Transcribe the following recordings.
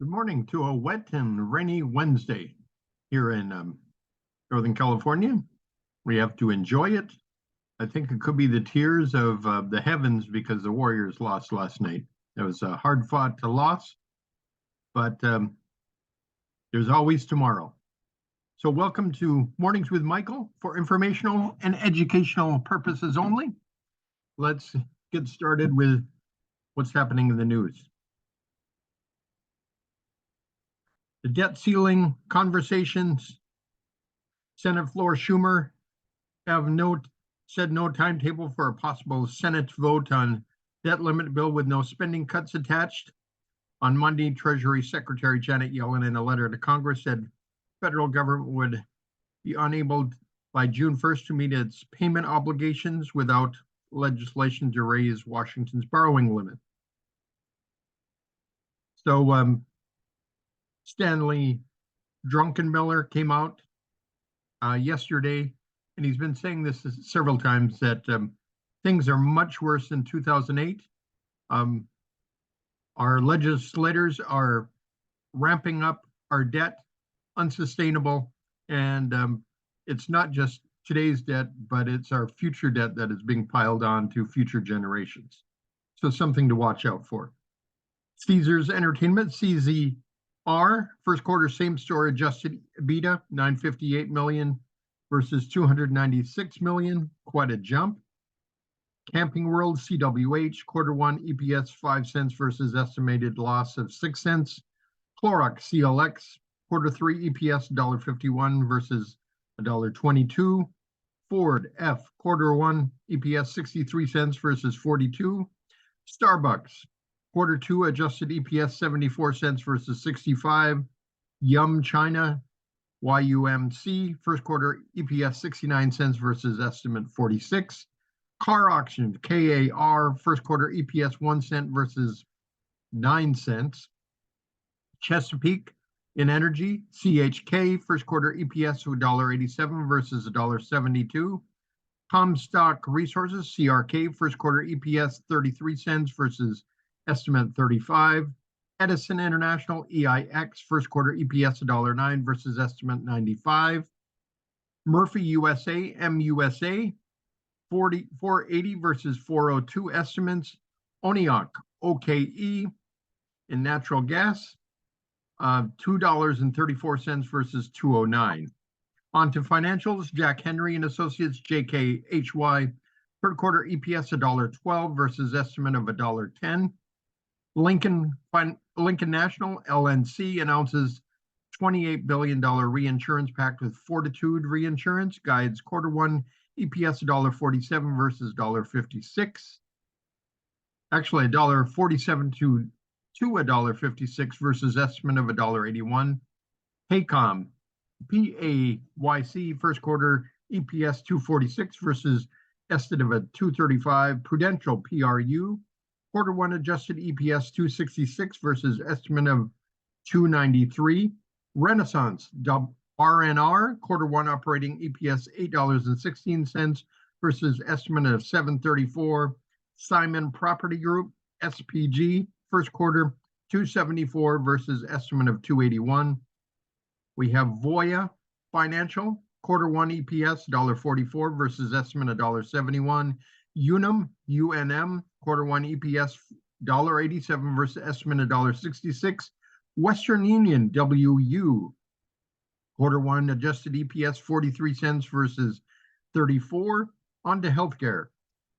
Good morning to a wet and rainy Wednesday here in Northern California. We have to enjoy it. I think it could be the tears of the heavens because the Warriors lost last night. It was a hard-fought loss, but there's always tomorrow. So welcome to Mornings with Michael for informational and educational purposes only. Let's get started with what's happening in the news. The debt ceiling conversations, Senate floor Schumer have said no timetable for a possible Senate vote on debt limit bill with no spending cuts attached. On Monday, Treasury Secretary Janet Yellen, in a letter to Congress, said federal government would be unable by June 1st to meet its payment obligations without legislation to raise Washington's borrowing limit. So Stanley Druckenmiller came out yesterday, and he's been saying this several times, that things are much worse than 2008. Our legislators are ramping up our debt, unsustainable, and it's not just today's debt, but it's our future debt that is being piled on to future generations. So something to watch out for. Caesars Entertainment, CZR, first quarter same store adjusted EBITDA, $958 million versus $296 million, quite a jump. Camping World, CWH, quarter one EPS 5 cents versus estimated loss of 6 cents. Clorox, CLX, quarter three EPS $1.51 versus $1.22. Ford, F, quarter one EPS 63 cents versus 42. Starbucks, quarter two adjusted EPS 74 cents versus 65. Yum China, YUMC, first quarter EPS 69 cents versus estimate 46. Car Auction, KAR, first quarter EPS 1 cent versus 9 cents. Chesapeake in Energy, CHK, first quarter EPS $1.87 versus $1.72. Comstock Resources, CRK, first quarter EPS 33 cents versus estimate 35. Edison International, EIX, first quarter EPS $1.09 versus estimate 95. Murphy USA, MUSA, 480 versus 402 estimates. Oniok, OKE, in natural gas, $2.34 versus 209. On to financials, Jack Henry and Associates, JKHY, third quarter EPS $1.12 versus estimate of $1.10. Lincoln National, LNC, announces $28 billion reinsurance pact with Fortitude Reinsurance, guides quarter one EPS $1.47 versus $1.56. Actually, $1.47 to $1.56 versus estimate of $1.81. Paycom, PAYC, first quarter EPS $2.46 versus estimate of $2.35. Prudential, PRU, quarter one adjusted EPS $2.66 versus estimate of $2.93. Renaissance, RNR, quarter one operating EPS $8.16 versus estimate of $7.34. Simon Property Group, SPG, first quarter $2.74 versus estimate of $2.81. We have Voya Financial, quarter one EPS $1.44 versus estimate of $1.71. Unum, UNM, quarter one EPS $1.87 versus estimate of $1.66. Western Union, WU, quarter one adjusted EPS 43 cents versus 34. On to healthcare.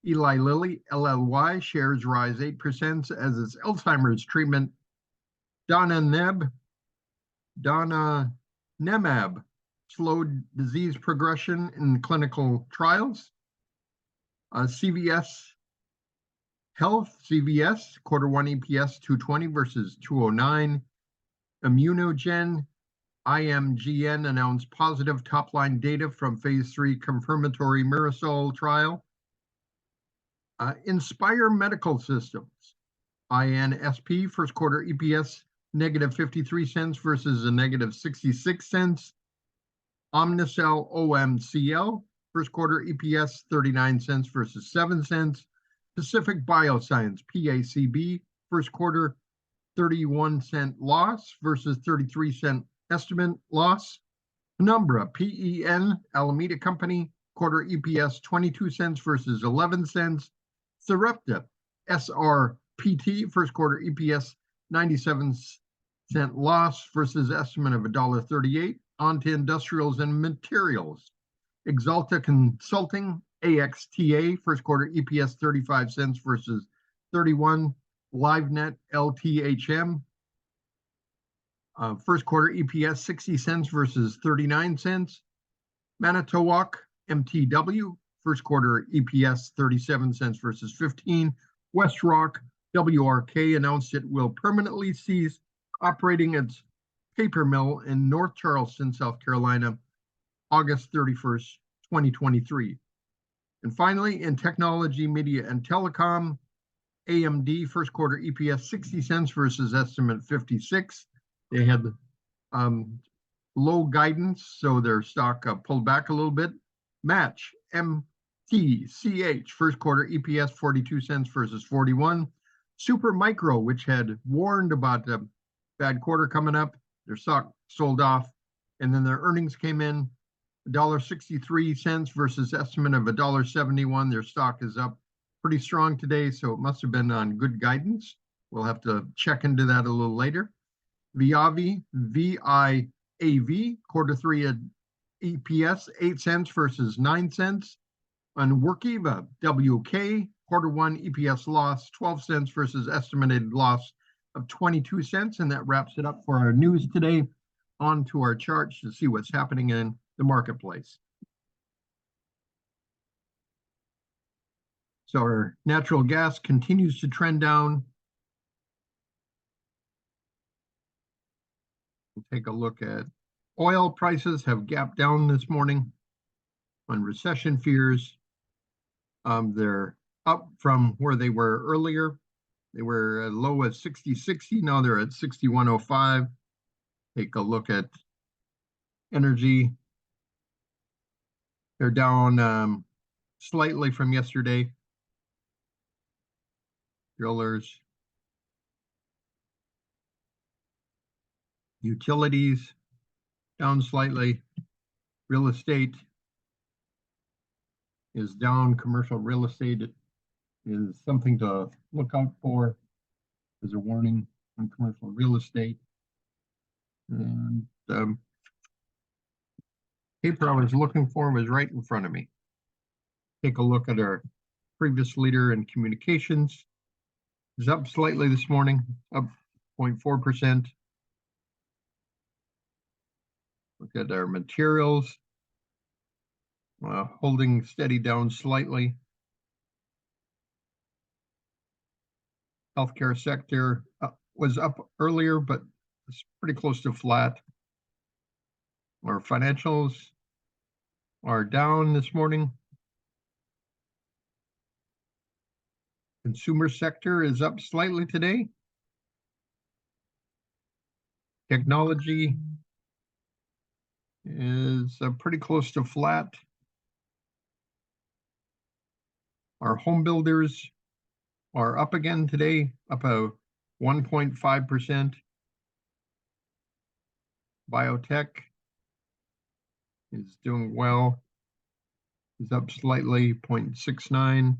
Eli Lilly, LLY, shares rise 8% as its Alzheimer's treatment donanemab slowed disease progression in clinical trials. CVS Health, CVS, quarter one EPS 220 versus 209. Immunogen, IMGN, announced positive top-line data from phase 3 confirmatory Mirasol trial. Inspire Medical Systems, INSP, first quarter EPS negative 53 cents versus a negative 66 cents. Omnicell, OMCL, first quarter EPS 39 cents versus 7 cents. Pacific Bioscience, PACB, first quarter 31-cent loss versus 33-cent estimate loss. Penumbra, PEN, Alameda Company, quarter EPS 22 cents versus 11 cents. Sarepta, SRPT, first quarter EPS 97-cent loss versus estimate of $1.38. On to industrials and materials. Exalta Consulting, AXTA, first quarter EPS 35 cents versus 31. LiveNet, LTHM, first quarter EPS 60 cents versus 39 cents. Manitowoc, MTW, first quarter EPS 37 cents versus 15. WestRock, WRK, announced it will permanently cease operating its paper mill in North Charleston, South Carolina, August 31st, 2023. And finally, in technology, media, and telecom, AMD, first quarter EPS 60 cents versus estimate 56. They had low guidance, so their stock pulled back a little bit. Match, MTCH, first quarter EPS 42 cents versus 41. Super Micro, which had warned about a bad quarter coming up, their stock sold off, and then their earnings came in, $1.63 versus estimate of $1.71. Their stock is up pretty strong today, so it must have been on good guidance. We'll have to check into that a little later. Viavi, VIAV, quarter three at EPS 8 cents versus 9 cents. On Workiva, WK, quarter one EPS loss 12 cents versus estimated loss of 22 cents. And that wraps it up for our news today. On to our charts to see what's happening in the marketplace. So our natural gas continues to trend down. We'll take a look at oil prices have gapped down this morning on recession fears. They're up from where they were earlier. They were as low as 60.60. Now they're at 61.05. Take a look at energy. They're down slightly from yesterday. Drillers, utilities down slightly. Real estate is down. Commercial real estate is something to look out for as a warning on commercial real estate. And paper I was looking for was right in front of me. Take a look at our previous leader in communications. Is up slightly this morning, up 0.4%. Look at our materials, holding steady down slightly. Healthcare sector was up earlier, but it's pretty close to flat. Our financials are down this morning. Consumer sector is up slightly today. Technology is pretty close to flat. Our home builders are up again today, up a 1.5%. Biotech is doing well, is up slightly, 0.69.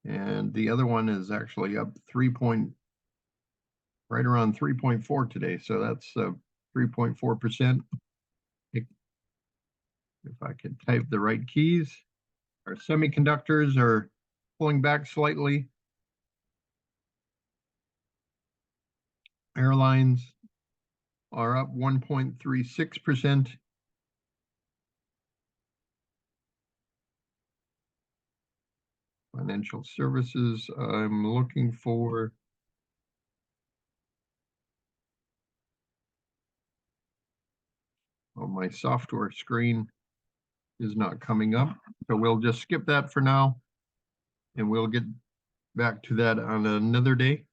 And the other one is actually up right around 3.4 today. So that's 3.4%. If I could type the right keys. Our semiconductors are pulling back slightly. Airlines are up 1.36%. Financial services, I'm looking for my software screen is not coming up. So we'll just skip that for now and we'll get back to that on another day.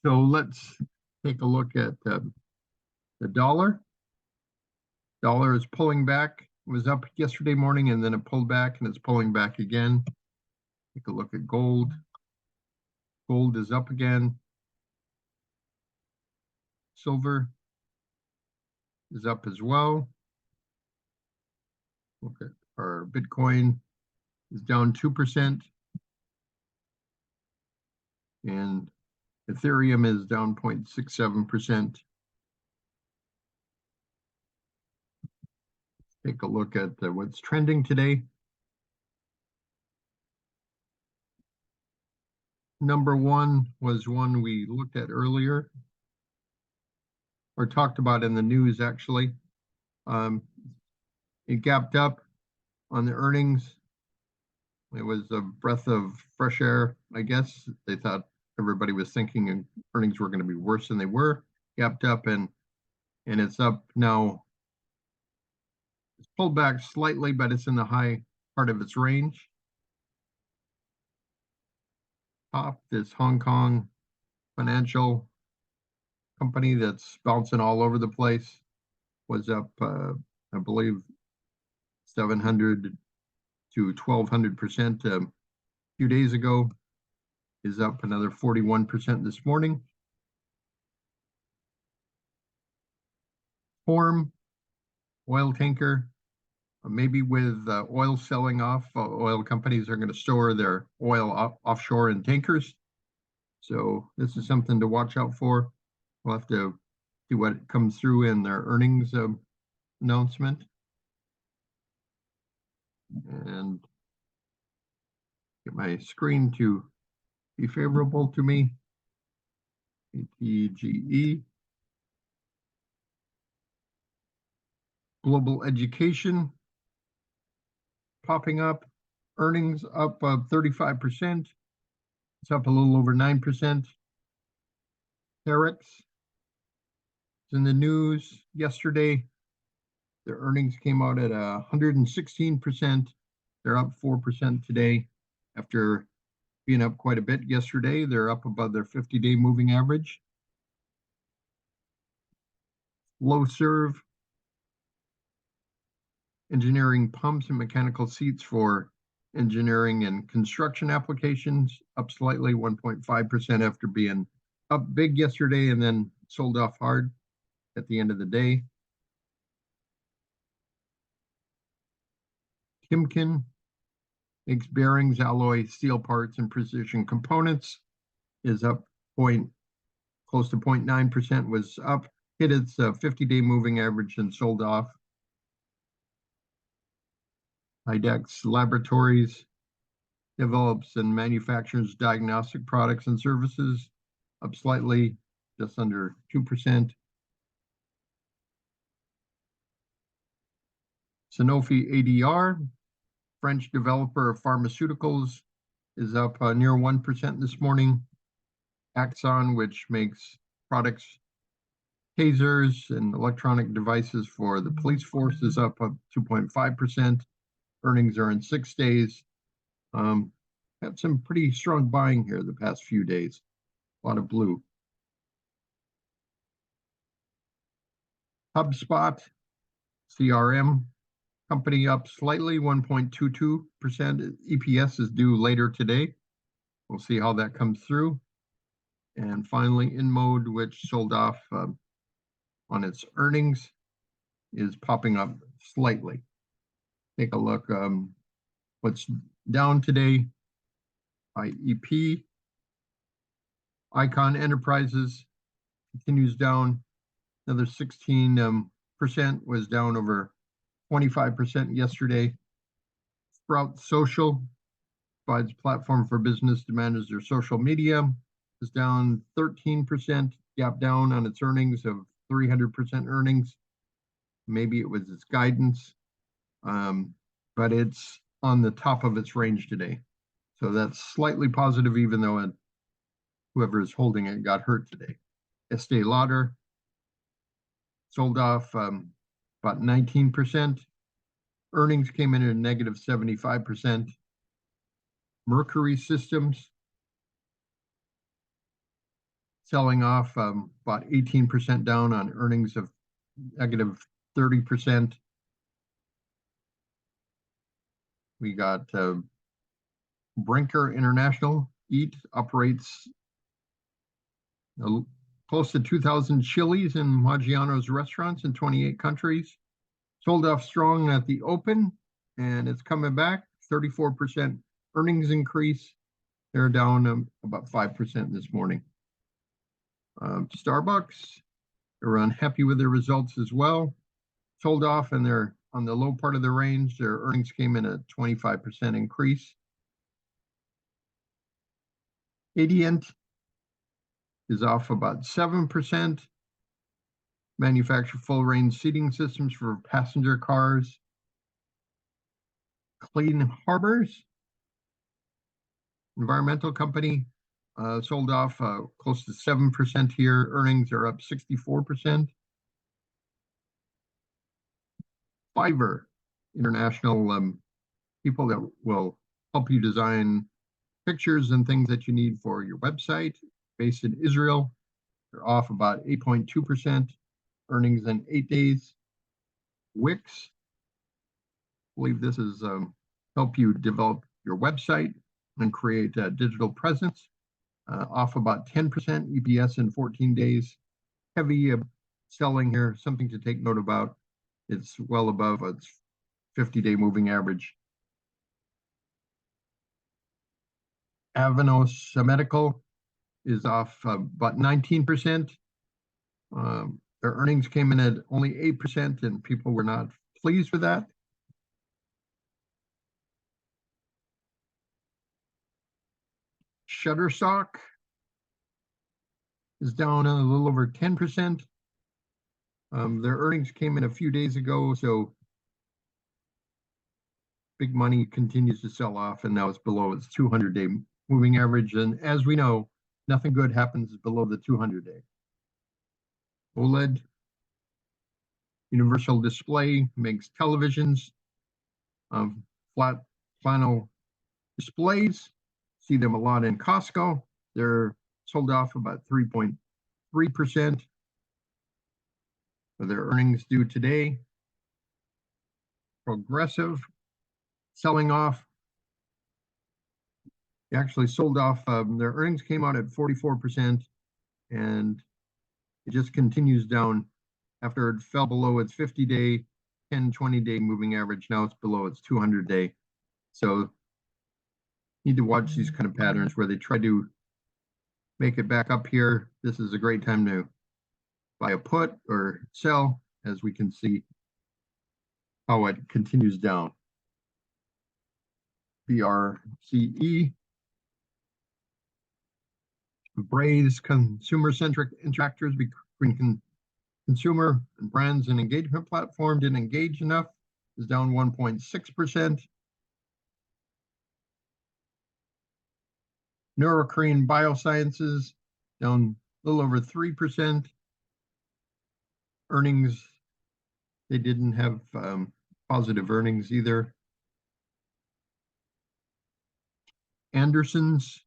So let's take a look at the dollar. Dollar is pulling back. It was up yesterday morning and then it pulled back and it's pulling back again. Take a look at gold. Gold is up again. Silver is up as well. Look at our Bitcoin is down 2%. And Ethereum is down 0.67%. Take a look at what's trending today. Number one was one we looked at earlier, or talked about in the news, actually. It gapped up on the earnings. It was a breath of fresh air, I guess. They thought everybody was thinking earnings were going to be worse than they were. Gapped up and it's up now. It's pulled back slightly, but it's in the high part of its range. Top, this Hong Kong financial company that's bouncing all over the place, was up, I believe, 700 to 1,200% a few days ago, is up another 41% this morning. Form, oil tanker, maybe with oil selling off, oil companies are going to store their oil offshore in tankers. So this is something to watch out for. We'll have to see what comes through in their earnings announcement. And get my screen to be favorable to me. ATGE. Global education popping up. Earnings up 35%. It's up a little over 9%. Terex is in the news yesterday. Their earnings came out at 116%. They're up 4% today after being up quite a bit yesterday. They're up above their 50-day moving average. Flowserve, engineering pumps and mechanical seats for engineering and construction applications, up slightly, 1.5% after being up big yesterday and then sold off hard at the end of the day. Timken makes bearings, alloy, steel parts, and precision components, is up close to 0.9%, was up, hit its 50-day moving average and sold off. IDEX Laboratories develops and manufactures diagnostic products and services, up slightly, just under 2%. Sanofi ADR, French developer of pharmaceuticals, is up near 1% this morning. Axon, which makes products, tasers, and electronic devices for the police force, is up 2.5%. Earnings are in 6 days. Had some pretty strong buying here the past few days. A lot of blue. HubSpot, CRM company, up slightly, 1.22%. EPS is due later today. We'll see how that comes through. And finally, InMode, which sold off on its earnings, is popping up slightly. Take a look. What's down today? IEP. Icon Enterprises continues down. Another 16%, was down over 25% yesterday. Sprout Social provides platform for business to manage their social media, is down 13%, gap down on its earnings of 300% earnings. Maybe it was its guidance, but it's on the top of its range today. So that's slightly positive, even though whoever is holding it got hurt today. Estee Lauder sold off about 19%. Earnings came in at negative 75%. Mercury Systems selling off about 18% down on earnings of negative 30%. We got Brinker International Eat operates close to 2,000 Chili's and Maggiano's restaurants in 28 countries. Sold off strong at the open, and it's coming back. 34% earnings increase. They're down about 5% this morning. Starbucks, they're unhappy with their results as well. Sold off, and they're on the low part of the range. Their earnings came in at 25% increase. Adient is off about 7%. Manufacture full range seating systems for passenger cars. Clean Harbors, environmental company, sold off close to 7% here. Earnings are up 64%. Fiverr, international people that will help you design pictures and things that you need for your website, based in Israel. They're off about 8.2%. Earnings in 8 days. Wix, I believe this is help you develop your website and create a digital presence. Off about 10%. EPS in 14 days. Heavy selling here. Something to take note about. It's well above its 50-day moving average. Avanos Medical is off about 19%. Their earnings came in at only 8%, and people were not pleased with that. Shutterstock is down a little over 10%. Their earnings came in a few days ago, so big money continues to sell off, and now it's below its 200-day moving average. And as we know, nothing good happens below the 200-day. OLED, Universal Display, makes televisions, flat panel displays. See them a lot in Costco. They're sold off about 3.3%. For their earnings due today. Progressive, selling off. They actually sold off. Their earnings came out at 44%, and it just continues down after it fell below its 50-day, 10, 20-day moving average. Now it's below its 200-day. So need to watch these kind of patterns where they try to make it back up here. This is a great time to buy a put or sell, as we can see how it continues down. BRCE, Braze, consumer-centric interactors between consumer and brands and engagement platform didn't engage enough, is down 1.6%. Neurocrine Biosciences, down a little over 3%. Earnings, they didn't have positive earnings either. Anderson's,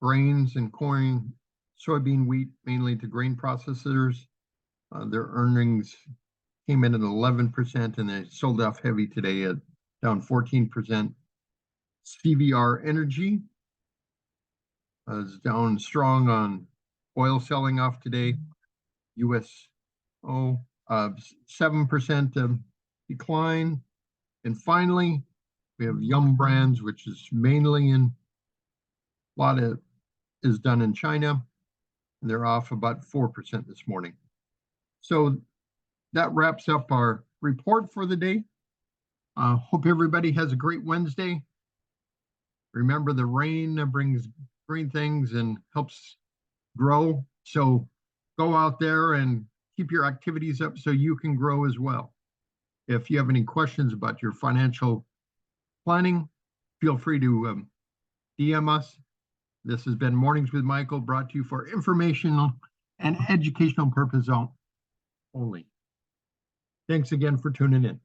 grains and corn, soybean, wheat, mainly to grain processors. Their earnings came in at 11%, and they sold off heavy today at down 14%. CVR Energy is down strong on oil selling off today. USO, 7% decline. And finally, we have Yum Brands, which is mainly in, a lot of is done in China, and they're off about 4% this morning. So that wraps up our report for the day. Hope everybody has a great Wednesday. Remember, the rain brings green things and helps grow. So go out there and keep your activities up so you can grow as well. If you have any questions about your financial planning, feel free to DM us. This has been Mornings with Michael, brought to you for informational and educational purposes only. Thanks again for tuning in.